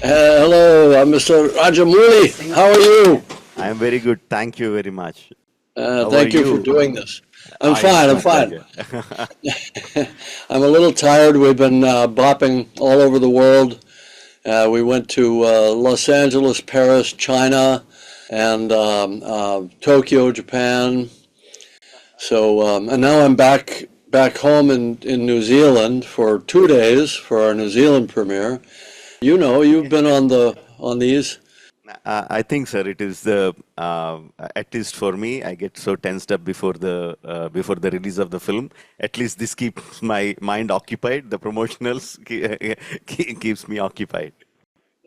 Hello, Mr. Rajamouli. How are you? I am very good. Thank you very much. How are Thank you for you? doing this. I'm It's fine. I'm my fine. pleasure. I'm a little tired. We've been bopping all over the world. We went to Los Angeles, Paris, China, and Tokyo, Japan. And now I'm back home in New Zealand for 2 days for our New Zealand premiere. You've been on these. I think, sir, it is at least for me. I get so tensed up before the release of the film. At least this keeps my mind occupied. The promotionals keeps me occupied.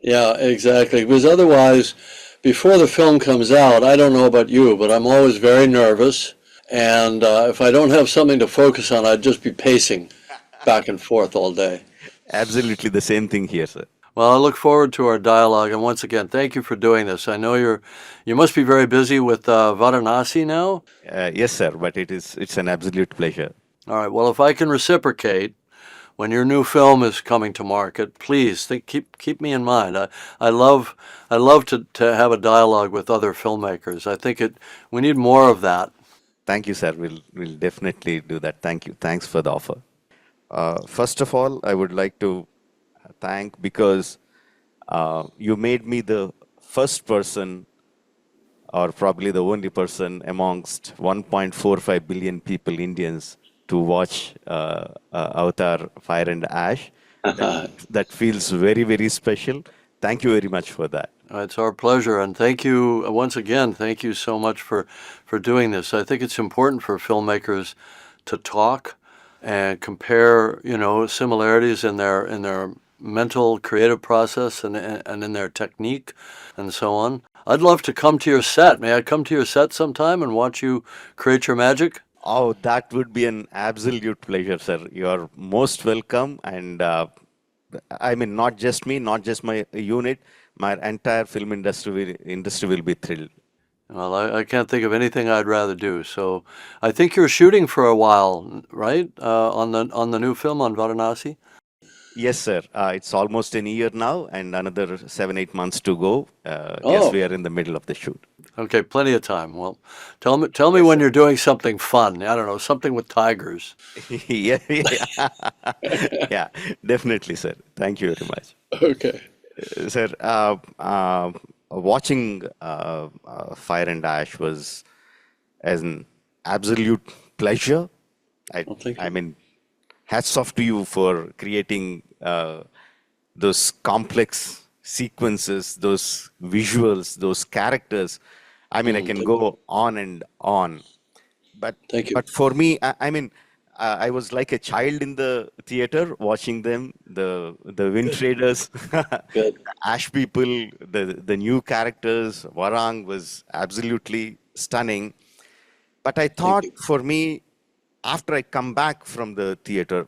Yeah, exactly. Because otherwise, before the film comes out, I don't know about you, but I'm always very nervous. And if I don't have something to focus on, I'd just be pacing back and forth all day. Absolutely the same thing here, sir. Well, I look forward to our dialogue. And once again, thank you for doing this. I know you must be very busy with Varanasi now. Yes, sir. But it's an absolute pleasure. All right. Well, if I can reciprocate, when your new film is coming to market, please keep me in mind. I love to have a dialogue with other filmmakers. I think we need more of that. Thank you, sir. We'll definitely do that. Thank you. Thanks for the offer. First of all, I would like to thank because you made me the first person, or probably the only person amongst 1.45 billion people, Indians, to watch Avatar Fire and Ash. That, that feels very, very special. Thank you very much for that. It's our pleasure, and thank you once again. Thank you so much for doing this. I think it's important for filmmakers to talk and compare, similarities in their mental creative process and in their technique and so on. I'd love to come to your set. May I come to your set sometime and watch you create your magic? Oh, that would be an absolute pleasure, sir. You're most welcome. And I mean, not just me, not just my unit, my entire film industry will be thrilled. Well, I can't think of anything I'd rather do. So I think you're shooting for a while, right? On the new film on Varanasi. Yes, sir. It's almost an year now, and another 7, 8 months to go. Yes, Oh, we are in the middle of the shoot. okay, plenty of time. Well, tell me Yes, when sir. you're doing something fun. I don't know, something with tigers. Yeah, yeah, yeah, definitely, sir. Thank you very much. Okay. Sir, watching Fire and Ash was an absolute pleasure. I, Well, thank I you. mean, hats off to you for creating those complex sequences, those visuals, those characters. I mean, I can Thank you. go on and on. But Thank you. but for me, I mean, I was like a child in the theater watching them, the Wind Good. Traders, Good. Ash people, the new characters. Warang was absolutely stunning. But I Thank thought you. for me, after I come back from the theater,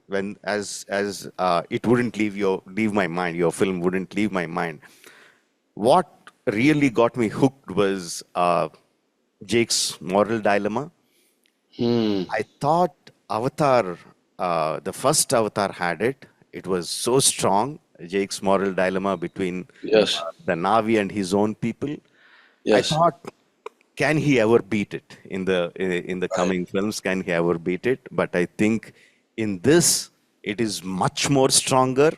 when as it wouldn't leave my mind, your film wouldn't leave my mind. What really got me hooked was Jake's moral dilemma. Hmm. I thought Avatar, the first Avatar had it. It was so strong. Jake's moral dilemma between Yes. the Navi and his own people. I Yes. thought, can he ever beat it in the Right. coming films? Can he ever beat it? But I think in this, it is much more stronger.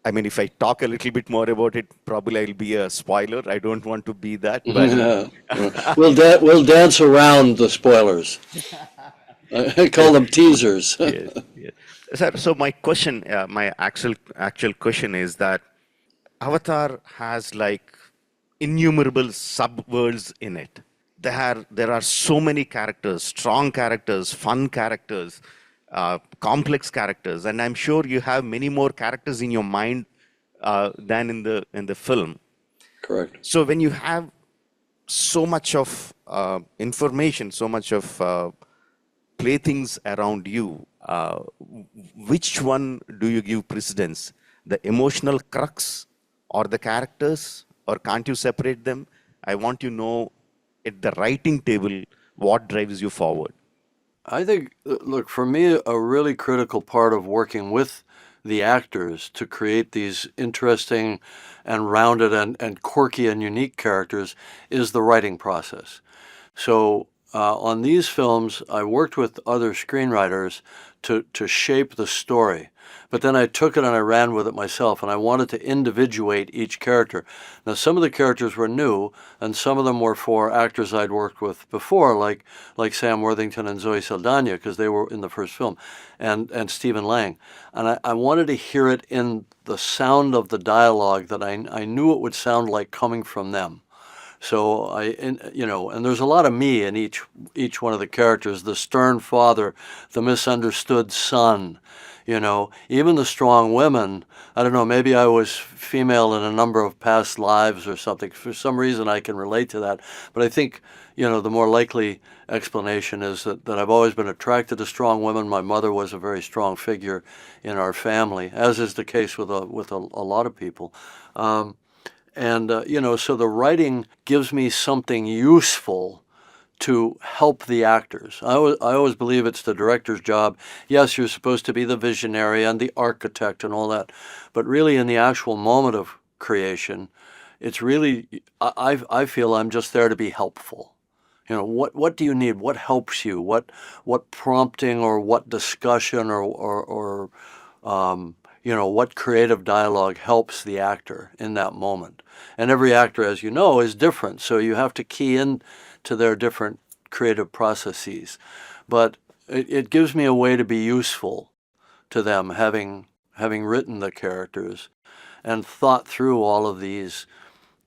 I mean, if I talk a little bit more about it, probably I'll be a spoiler. I don't want to be that, but We'll dance around the spoilers. I call them teasers. yes, yes. So my question, my actual question is that Avatar has like innumerable subworlds in it. There are so many characters, strong characters, fun characters, complex characters, and I'm sure you have many more characters in your mind than in the film. Correct. So when you have so much of information, so much of playthings around you, which one do you give precedence? The emotional crux or the characters, or can't you separate them? I want to know at the writing table what drives you forward. I think, look, for me, a really critical part of working with the actors to create these interesting and rounded and quirky and unique characters is the writing process. So on these films, I worked with other screenwriters to shape the story. But then I took it and I ran with it myself, and I wanted to individuate each character. Now, some of the characters were new, and some of them were for actors I'd worked with before, like Sam Worthington and Zoe Saldana, because they were in the first film, and Stephen Lang. And I wanted to hear it in the sound of the dialogue that I knew it would sound like coming from them. So and there's a lot of me in each one of the characters: the stern father, the misunderstood son, even the strong women. I don't know, maybe I was female in a number of past lives or something. For some reason, I can relate to that. But I think, the more likely explanation is that I've always been attracted to strong women. My mother was a very strong figure in our family, as is the case with a lot of people. So the writing gives me something useful to help the actors. I always believe it's the director's job. Yes, you're supposed to be the visionary and the architect and all that, but really in the actual moment of creation, it's really, I feel I'm just there to be helpful. What do you need? What helps you? What prompting or what discussion or what creative dialogue helps the actor in that moment. And every actor, as you know, is different, so you have to key in to their different creative processes. But it gives me a way to be useful to them, having written the characters and thought through all of these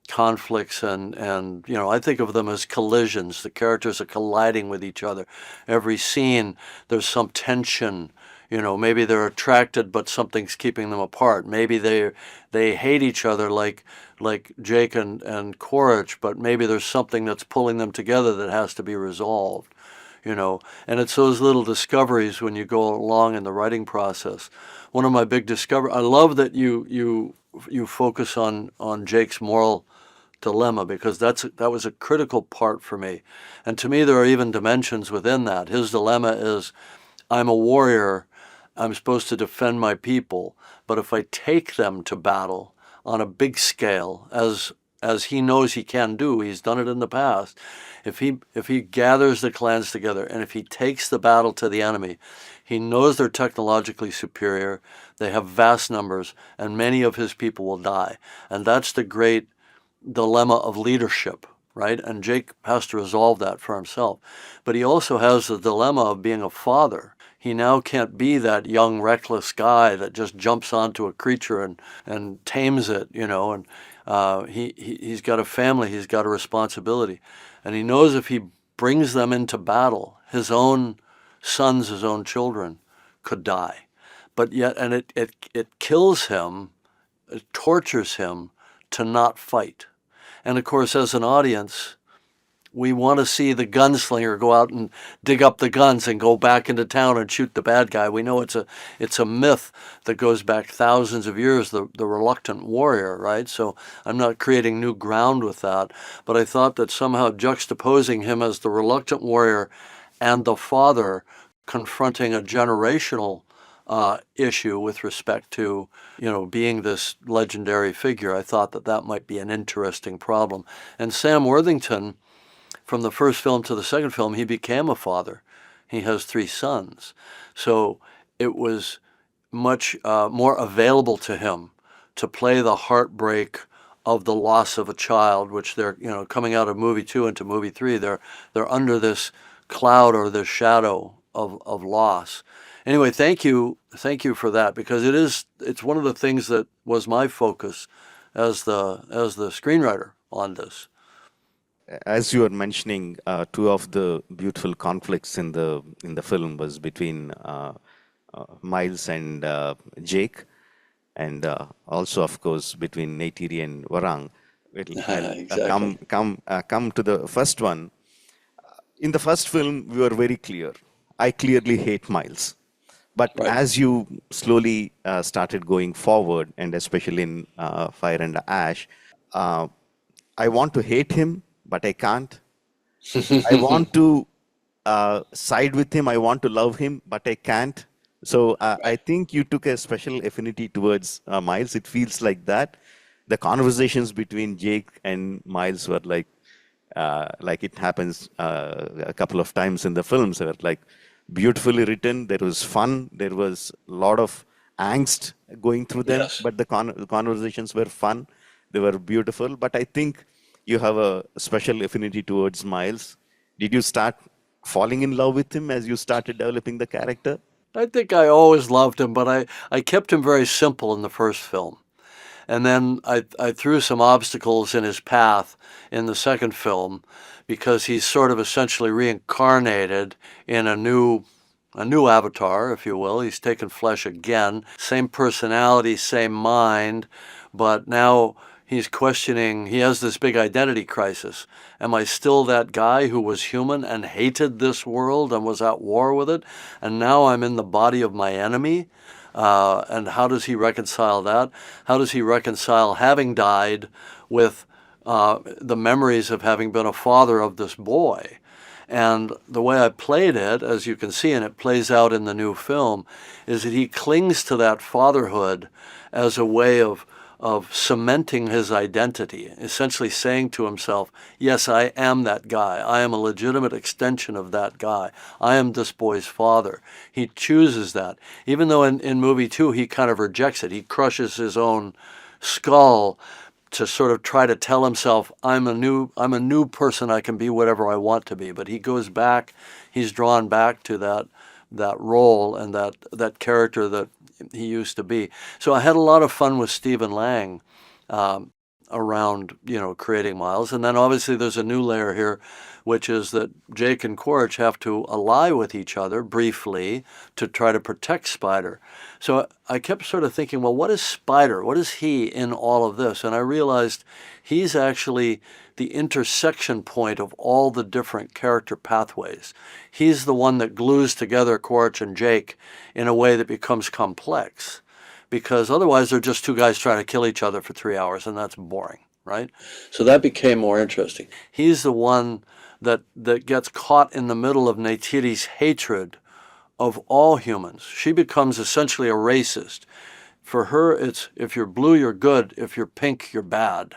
conflicts and I think of them as collisions. The characters are colliding with each other. Every scene, there's some tension. Maybe they're attracted, but something's keeping them apart. Maybe they hate each other like Jake and Quaritch, but maybe there's something that's pulling them together that has to be resolved. And it's those little discoveries when you go along in the writing process. One of my big discoveries, I love that you focus on Jake's moral dilemma, because that was a critical part for me. And to me, there are even dimensions within that. His dilemma is, I'm a warrior, I'm supposed to defend my people, but if I take them to battle on a big scale, as he knows he can do, he's done it in the past, if he gathers the clans together and if he takes the battle to the enemy, he knows they're technologically superior, they have vast numbers, and many of his people will die. And that's the great dilemma of leadership, right? And Jake has to resolve that for himself. But he also has the dilemma of being a father. He now can't be that young, reckless guy that just jumps onto a creature and tames it, and he's got a family, he's got a responsibility. And he knows if he brings them into battle, his own sons, his own children could die. But yet, and it kills him, it tortures him to not fight. And of course, as an audience, we want to see the gunslinger go out and dig up the guns and go back into town and shoot the bad guy. We know it's a myth that goes back thousands of years, the reluctant warrior, right? So I'm not creating new ground with that, but I thought that somehow juxtaposing him as the reluctant warrior and the father confronting a generational issue with respect to, being this legendary figure, I thought that might be an interesting problem. And Sam Worthington, from the first film to the second film, he became a father. He has 3 sons. So it was much more available to him to play the heartbreak of the loss of a child, which they're, coming out of movie 2 into movie 3, they're under this cloud or this shadow of loss. Anyway, thank you for that, because it's one of the things that was my focus as the screenwriter on this. As you were mentioning, 2 of the beautiful conflicts in the film was between Miles and Jake, and also, of course, between Neytiri and Varang. I'll Exactly. come to the first one. In the first film, we were very clear. I clearly hate Miles. But Right. as you slowly started going forward, and especially in Fire and Ash, I want to hate him, but I can't. I want to side with him. I want to love him, but I can't. So I think you took a special affinity towards Miles. It feels like that. The conversations between Jake and Miles were like it happens a couple of times in the films. They were like beautifully written. There was fun. There was a lot of angst going through them, Yes. but the conversations were fun. They were beautiful. But I think you have a special affinity towards Miles. Did you start falling in love with him as you started developing the character? I think I always loved him, but I kept him very simple in the first film. And then I threw some obstacles in his path in the second film because he's sort of essentially reincarnated in a new avatar, if you will. He's taken flesh again, same personality, same mind, but now he's questioning, he has this big identity crisis. Am I still that guy who was human and hated this world and was at war with it? And now I'm in the body of my enemy? And how does he reconcile that? How does he reconcile having died with the memories of having been a father of this boy? And the way I played it, as you can see, and it plays out in the new film, is that he clings to that fatherhood as a way of cementing his identity, essentially saying to himself, yes, I am that guy. I am a legitimate extension of that guy. I am this boy's father. He chooses that. Even though in movie two, he kind of rejects it. He crushes his own skull to sort of try to tell himself, I'm a new person. I can be whatever I want to be. But he goes back, he's drawn back to that role and that character that he used to be. So I had a lot of fun with Stephen Lang um, around, creating Miles. And then obviously there's a new layer here, which is that Jake and Quaritch have to ally with each other briefly to try to protect Spider. So I kept sort of thinking, well, what is Spider? What is he in all of this? And I realized he's actually the intersection point of all the different character pathways. He's the one that glues together Quaritch and Jake in a way that becomes complex, because otherwise they're just two guys trying to kill each other for 3 hours, and that's boring, right? So that became more interesting. He's the one that gets caught in the middle of Neytiri's hatred of all humans. She becomes essentially a racist. For her, it's if you're blue, you're good. If you're pink, you're bad.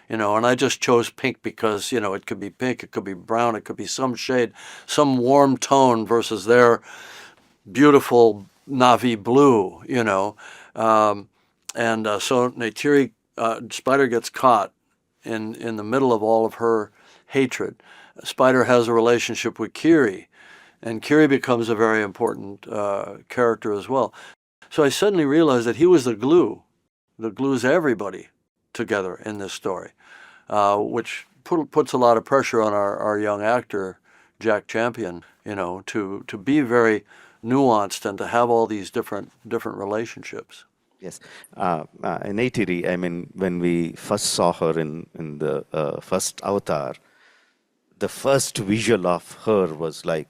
And I just chose pink because, it could be pink, it could be brown, it could be some shade, some warm tone versus their beautiful navy blue. And so Neytiri, Spider gets caught in the middle of all of her hatred. Spider has a relationship with Kiri, and Kiri becomes a very important character as well. So I suddenly realized that he was the glue that glues everybody together in this story, which puts a lot of pressure on our young actor, Jack Champion, to be very nuanced and to have all these different relationships. Yes. Neytiri, I mean, when we first saw her in the first Avatar, the first visual of her was like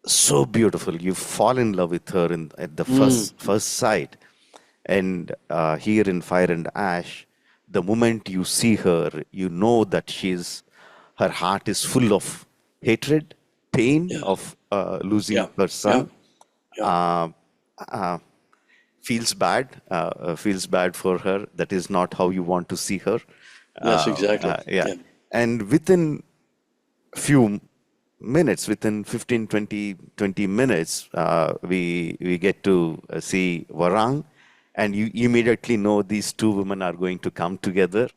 so beautiful. You fall in love with her at the first sight. And here in Fire and Ash, the moment you see her, you know that her heart is full of hatred, pain Yeah. of losing Yeah. her son. Yeah. Feels bad for her. That is not how you want to see her. Yes, exactly. Yeah. Yeah. And within few minutes, within 15, 20 minutes, we get to see Varang, and you immediately know these two women are going to come together.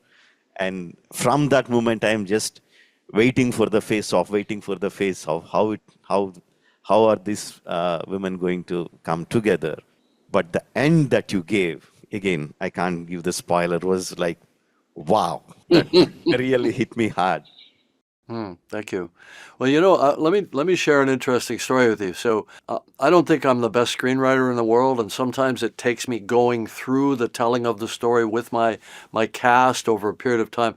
And from that moment, I am just waiting for the face-off, waiting for the face-off. How are these women going to come together? But the end that you gave, again, I can't give the spoiler, was like, wow, that really hit me hard. Thank you. Well, let me share an interesting story with you. So, I don't think I'm the best screenwriter in the world, and sometimes it takes me going through the telling of the story with my cast over a period of time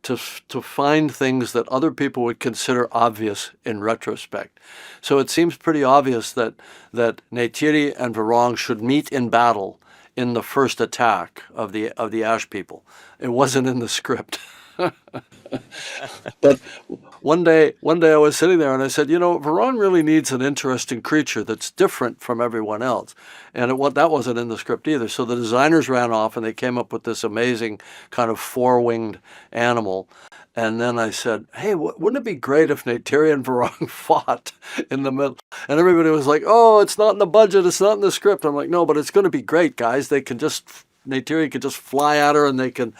to find things that other people would consider obvious in retrospect. So it seems pretty obvious that Neytiri and Varang should meet in battle in the first attack of the Ash people. It wasn't in the script. But one day I was sitting there and I said, Varan really needs an interesting creature that's different from everyone else. And that wasn't in the script either. So the designers ran off and they came up with this amazing kind of four-winged animal. And then I said, hey, wouldn't it be great if Neytiri and Varang fought in the middle? And everybody was like, oh, it's not in the budget, it's not in the script. I'm like, no, but it's going to be great, guys. Neytiri can just fly at her and they can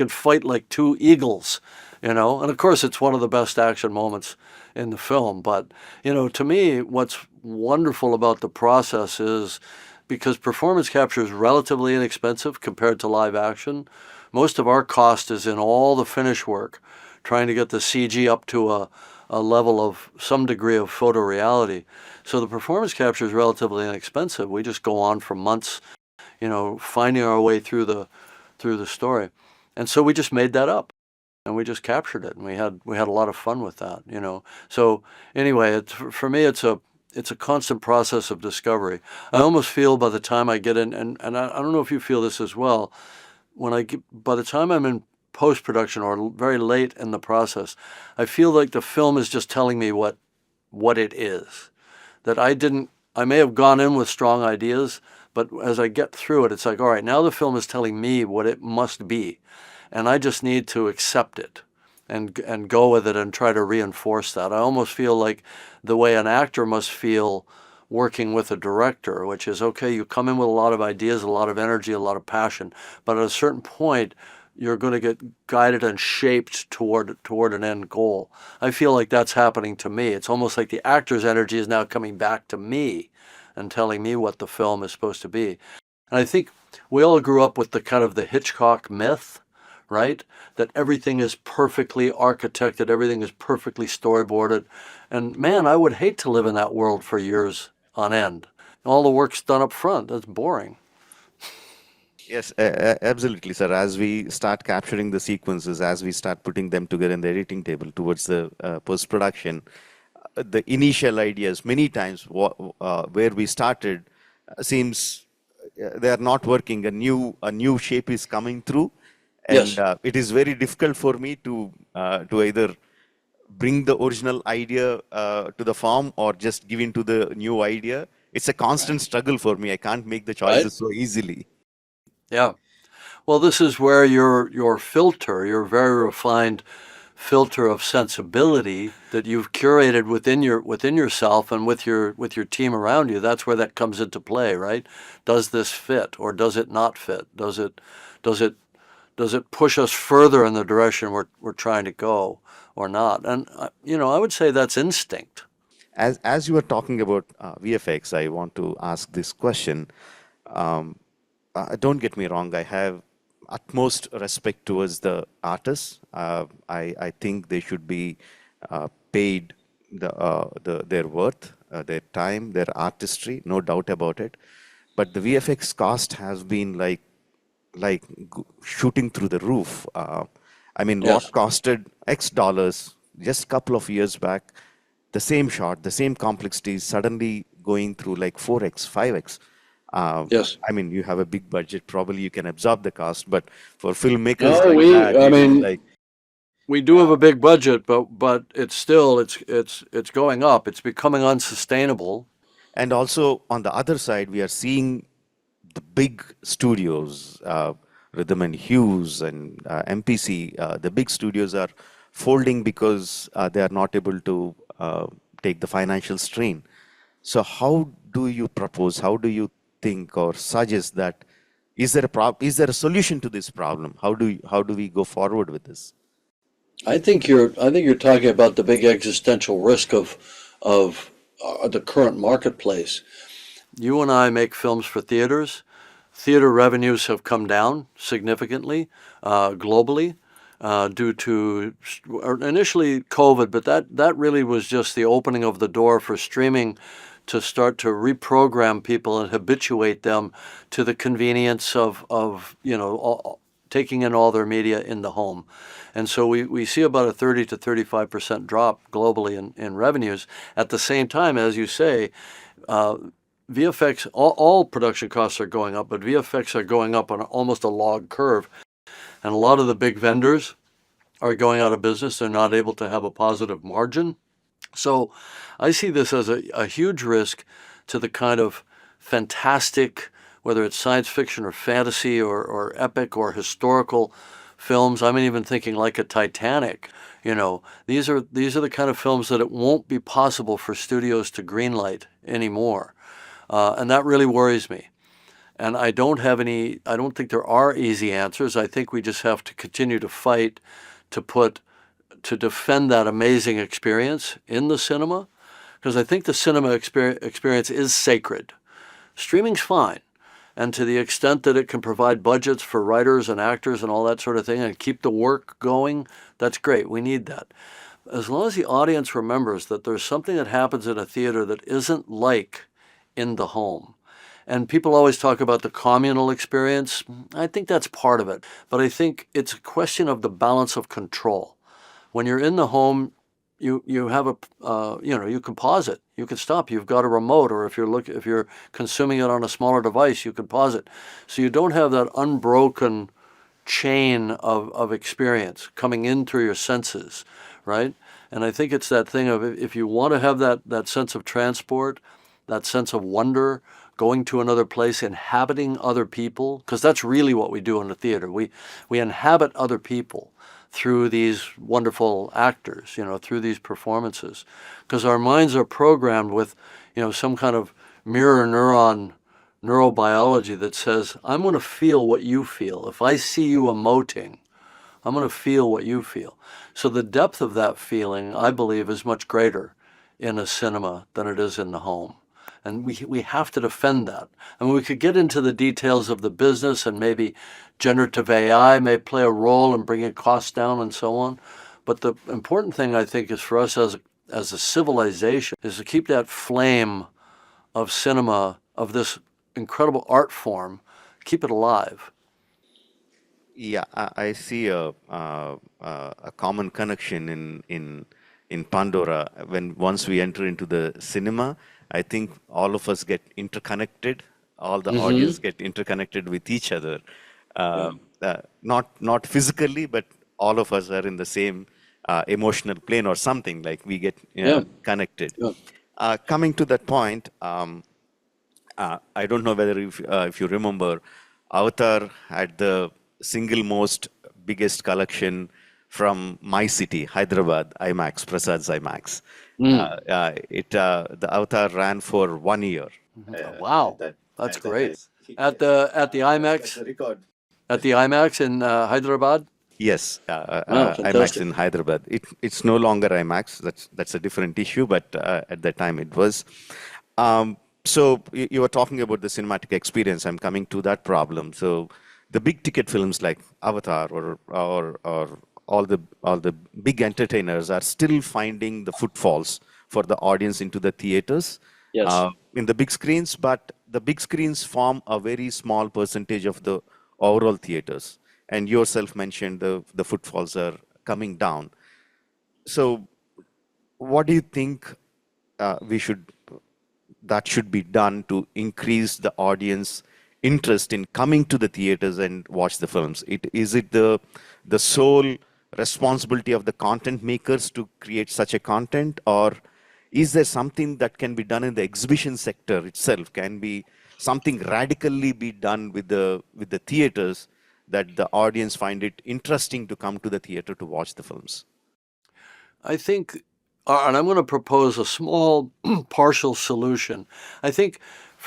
fight like two eagles. And of course it's one of the best action moments in the film. But, to me, what's wonderful about the process is because performance capture is relatively inexpensive compared to live action, most of our cost is in all the finish work, trying to get the CG up to a level of some degree of photoreality. So the performance capture is relatively inexpensive. We just go on for months, finding our way through the story. And so we just made that up and we just captured it, and we had a lot of fun with that. So anyway, for me, it's a constant process of discovery. I almost feel by the time I get in, and I don't know if you feel this as well, by the time I'm in post production or very late in the process, I feel like the film is just telling me what it is. That I may have gone in with strong ideas, but as I get through it, it's like, all right, now the film is telling me what it must be. And I just need to accept it and go with it and try to reinforce that. I almost feel like the way an actor must feel working with a director, which is, okay, you come in with a lot of ideas, a lot of energy, a lot of passion, but at a certain point, you're going to get guided and shaped toward an end goal. I feel like that's happening to me. It's almost like the actor's energy is now coming back to me and telling me what the film is supposed to be. And I think we all grew up with the kind of the Hitchcock myth, right? That everything is perfectly architected, everything is perfectly storyboarded. And man, I would hate to live in that world for years on end. All the work's done up front. That's boring. Yes, absolutely, sir. As we start capturing the sequences, as we start putting them together in the editing table towards the post-production, the initial ideas, many times where we started, seems they are not working. A new shape is coming through, and Yes, it is very difficult for me to either bring the original idea to the form or just give in to the new idea. It's a constant struggle for me. I can't make the right? choices so easily. Yeah. Well, this is where your filter, your very refined filter of sensibility that you've curated within yourself and with your team around you, that's where that comes into play, right? Does this fit or does it not fit? Does it push us further in the direction we're trying to go or not? And I would say that's instinct. As you were talking about VFX, I want to ask this question. Um, don't get me wrong. I have utmost respect towards the artists. I think they should be paid their worth, their time, their artistry. No doubt about it. But the VFX cost has been like shooting through the roof. I mean, what Yes, costed X dollars just a couple of years back, the same shot, the same complexity is suddenly going through like 4x, 5x. yes. I mean, you have a big budget, probably you can absorb the cost, but for filmmakers No, like that, I it is mean, like, we do have a big budget, but it's going up. It's becoming unsustainable. and also on the other side, we are seeing the big studios, Rhythm and Hughes and MPC, the big studios are folding because they are not able to take the financial strain. So how do you propose, how do you think or suggest that is there a solution to this problem? How do we go forward with this? I think you're talking about the big existential risk of the current marketplace. You and I make films for theaters. Theater revenues have come down significantly globally due to initially COVID, but that really was just the opening of the door for streaming to start to reprogram people and habituate them to the convenience of taking in all their media in the home. And so we see about a 30 to 35% drop globally in revenues. At the same time, as you say, uh, VFX, all production costs are going up, but VFX are going up on almost a log curve. And a lot of the big vendors are going out of business. They're not able to have a positive margin. So I see this as a huge risk to the kind of fantastic, whether it's science fiction or fantasy or epic or historical films. I'm even thinking like a Titanic. These are the kind of films that it won't be possible for studios to greenlight anymore. And that really worries me. And I don't think there are easy answers. I think we just have to continue to fight to defend that amazing experience in the cinema, because I think the cinema experience is sacred. Streaming's fine. And to the extent that it can provide budgets for writers and actors and all that sort of thing and keep the work going, that's great. We need that. As long as the audience remembers that there's something that happens in a theater that isn't like in the home. And people always talk about the communal experience. I think that's part of it. But I think it's a question of the balance of control. When you're in the home, you have you can pause it, you can stop. You've got a remote, or if you're consuming it on a smaller device, you can pause it. So you don't have that unbroken chain of experience coming in through your senses, right? And I think it's that thing of, if you want to have that sense of transport, that sense of wonder, going to another place, inhabiting other people, because that's really what we do in the theater. We inhabit other people through these wonderful actors, through these performances, because our minds are programmed with, some kind of mirror neuron neurobiology that says, I'm going to feel what you feel. If I see you emoting, I'm going to feel what you feel. So the depth of that feeling, I believe, is much greater in a cinema than it is in the home. And we have to defend that. I mean, we could get into the details of the business, and maybe generative AI may play a role in bringing costs down and so on. But the important thing, I think, is for us as a civilization, is to keep that flame of cinema, of this incredible art form, keep it alive. Yeah, I see a common connection in Pandora. When once we enter into the cinema, I think all of us get interconnected. All the audience get interconnected with each other. Yeah. Not physically, but all of us are in the same emotional plane or something. Like we get Yeah. connected. Yeah. Coming to that point, I don't know whether if you remember, Avatar had the single most biggest collection from my city, Hyderabad, IMAX, Prasad's IMAX. The Avatar ran for 1 year. Wow, that's great. At the IMAX, at the IMAX in Hyderabad. Yes, Wow, IMAX fantastic. in Hyderabad. It's no longer IMAX. That's a different issue, but at that time it was. So you were talking about the cinematic experience. I'm coming to that problem. So the big ticket films like Avatar or all the big entertainers are still finding the footfalls for the audience into the theaters Yes. in the big screens, but the big screens form a very small percentage of the overall theaters. And yourself mentioned the footfalls are coming down. So what do you think we should that should be done to increase the audience interest in coming to the theaters and watch the films? Is it the sole responsibility of the content makers to create such a content, or is there something that can be done in the exhibition sector itself? Can be something radically be done with the theaters that the audience find it interesting to come to the theater to watch the films? I think, and I'm going to propose a small partial solution. I think,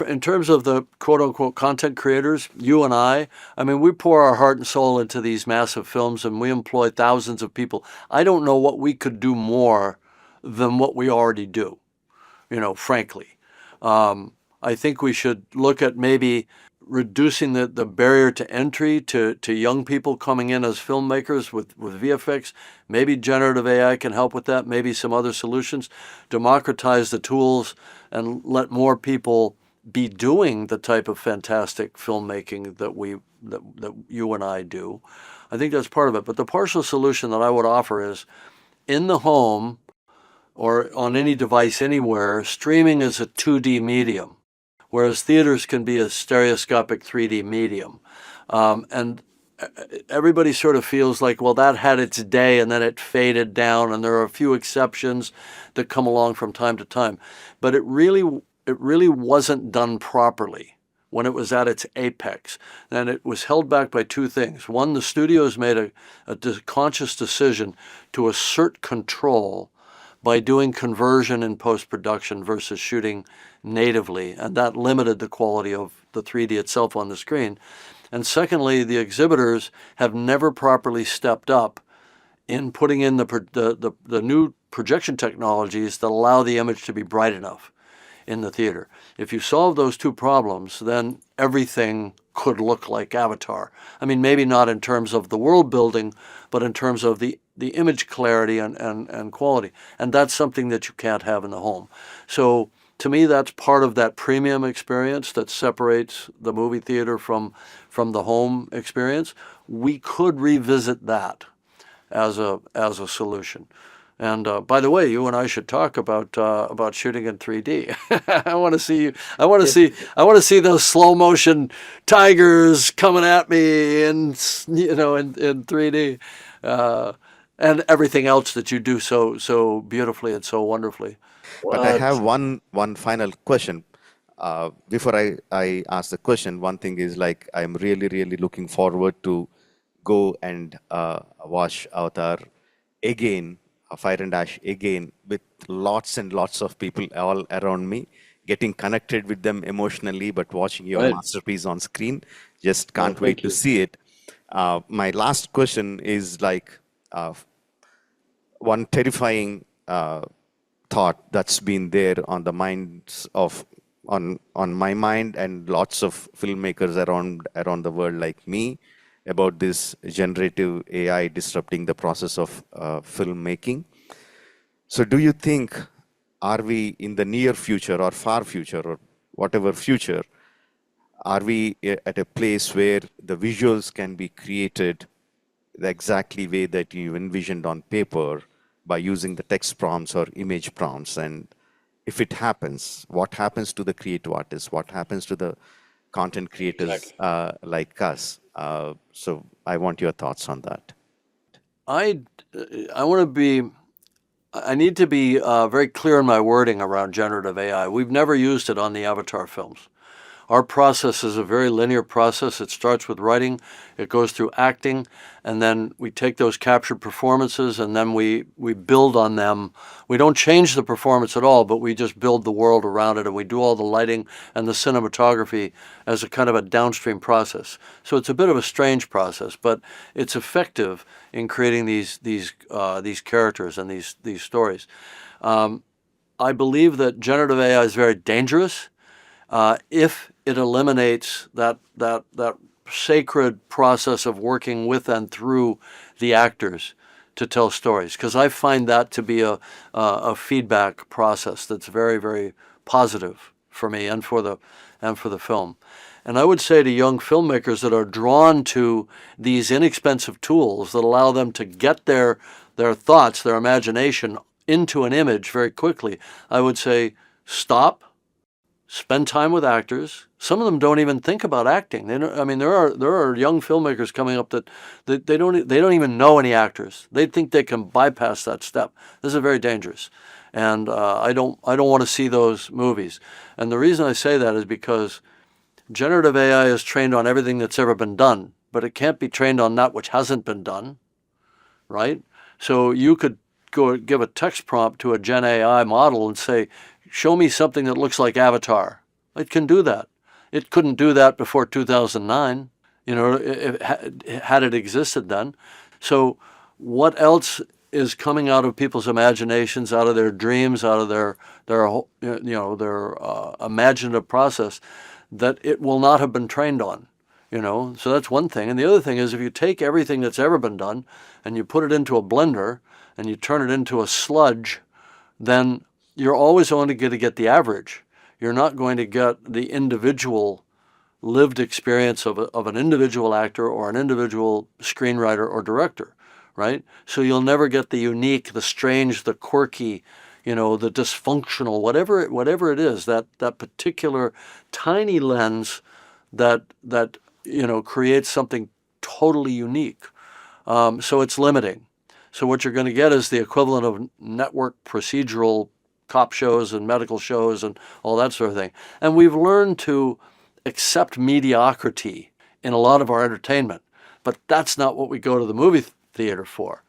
in terms of the quote unquote content creators, you and I mean, we pour our heart and soul into these massive films and we employ thousands of people. I don't know what we could do more than what we already do, frankly. I think we should look at maybe reducing the barrier to entry to young people coming in as filmmakers with VFX. Maybe generative AI can help with that, maybe some other solutions. Democratize the tools and let more people be doing the type of fantastic filmmaking that you and I do. I think that's part of it. But the partial solution that I would offer is, in the home or on any device anywhere, streaming is a 2D medium, whereas theaters can be a stereoscopic 3D medium. And everybody sort of feels like, well, that had its day and then it faded down, and there are a few exceptions that come along from time to time. But it really wasn't done properly when it was at its apex. And it was held back by two things. One, the studios made a conscious decision to assert control by doing conversion in post-production versus shooting natively, and that limited the quality of the 3D itself on the screen. And secondly, the exhibitors have never properly stepped up in putting in the new projection technologies that allow the image to be bright enough in the theater. If you solve those two problems, then everything could look like Avatar. I mean, maybe not in terms of the world building, but in terms of the image clarity and quality. And that's something that you can't have in the home. So to me, that's part of that premium experience that separates the movie theater from the home experience. We could revisit that as a solution. And by the way, you and I should talk about shooting in 3D. I want to see. I want to see. I want to see those slow motion tigers coming at me in 3D, and everything else that you do so beautifully and so wonderfully. But I have one final question. Before I ask the question, one thing is like I'm really looking forward to go and watch Avatar again, Fire and Ash again, with lots and lots of people all around me, getting connected with them emotionally, but watching your Right. masterpiece on screen. Just can't Thank wait to you. see it. My last question is like one terrifying thought that's been there on the minds of on my mind and lots of filmmakers around the world like me about this generative AI disrupting the process of filmmaking. So do you think, are we in the near future or far future or whatever future, are we at a place where the visuals can be created the exactly way that you envisioned on paper by using the text prompts or image prompts? And if it happens, what happens to the creative artists? What happens to the content creators like us? So I want your thoughts on that. I want to be. I need to be very clear in my wording around generative AI. We've never used it on the Avatar films. Our process is a very linear process. It starts with writing, it goes through acting, and then we take those captured performances and then we build on them. We don't change the performance at all, but we just build the world around it, and we do all the lighting and the cinematography as a kind of a downstream process. So it's a bit of a strange process, but it's effective in creating these characters and these stories. I believe that generative AI is very dangerous if it eliminates that sacred process of working with and through the actors to tell stories, because I find that to be a feedback process that's very positive for me and for the film. And I would say to young filmmakers that are drawn to these inexpensive tools that allow them to get their thoughts, their imagination into an image very quickly, I would say stop. Spend time with actors. Some of them don't even think about acting. They don't, I mean, there are young filmmakers coming up that they don't even know any actors. They think they can bypass that step. This is very dangerous, and I don't want to see those movies. And the reason I say that is because generative AI is trained on everything that's ever been done, but it can't be trained on that which hasn't been done, right? So you could go give a text prompt to a Gen AI model and say, show me something that looks like Avatar. It can do that. It couldn't do that before 2009, had it existed then. So what else is coming out of people's imaginations, out of their dreams, out of their imaginative process that it will not have been trained on? So that's one thing. And the other thing is, if you take everything that's ever been done and you put it into a blender and you turn it into a sludge, then you're always only going to get the average. You're not going to get the individual lived experience of an individual actor or an individual screenwriter or director, right? So you'll never get the unique, the strange, the quirky, the dysfunctional, whatever it is, that particular tiny lens that creates something totally unique. So it's limiting. So what you're going to get is the equivalent of network procedural cop shows and medical shows and all that sort of thing. And we've learned to accept mediocrity in a lot of our entertainment, but that's not what we go to the movie theater for.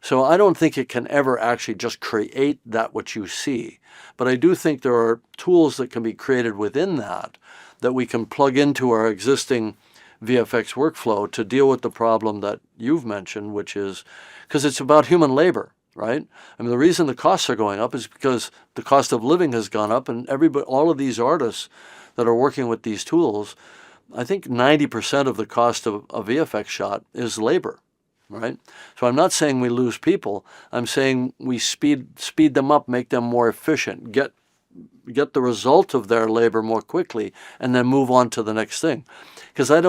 So I don't think it can ever actually just create that which you see. But I do think there are tools that can be created within that we can plug into our existing VFX workflow to deal with the problem that you've mentioned, which is because it's about human labor, right? I mean, the reason the costs are going up is because the cost of living has gone up, and all of these artists that are working with these tools, I think 90% of the cost of a VFX shot is labor, right? So I'm not saying we lose people. I'm saying we speed them up, make them more efficient, get the result of their labor more quickly, and then move on to the next thing. Because I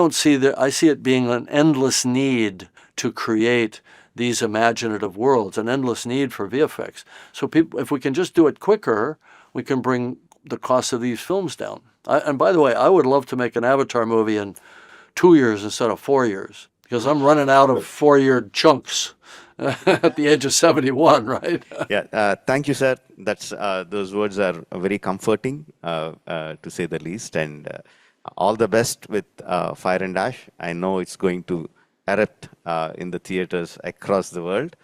see it being an endless need to create these imaginative worlds, an endless need for VFX. So if we can just do it quicker, we can bring the cost of these films down. And by the way, I would love to make an Avatar movie in 2 years instead of 4 years, because I'm running out of 4-year chunks at the age of 71, right? Yeah, thank you, sir. Those words are very comforting, to say the least. And all the best with Fire and Ash. I know it's going to erupt in the theaters across the world.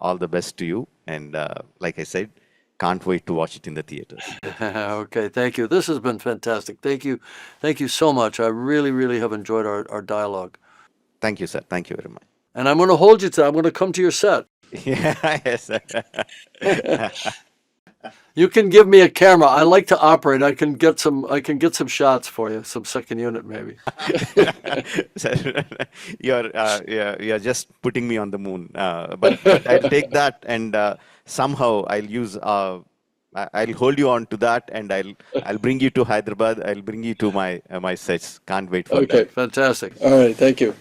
All the best to you. And like I said, can't wait to watch it in the theaters. Okay, thank you. This has been fantastic. Thank you so much. I really, really have enjoyed our dialogue. Thank you, sir. Thank you very much. And I'm going to hold you to. I'm going to come to your set. Yeah, yes, sir. You can give me a camera. I like to operate. I can get some shots for you. Some second unit, maybe. Sir, you're just putting me on the moon. But I'll take that, and somehow I'll hold you on to that, and I'll bring you to Hyderabad. I'll bring you to my sets. Can't wait for that. Okay, fantastic. All right, thank you.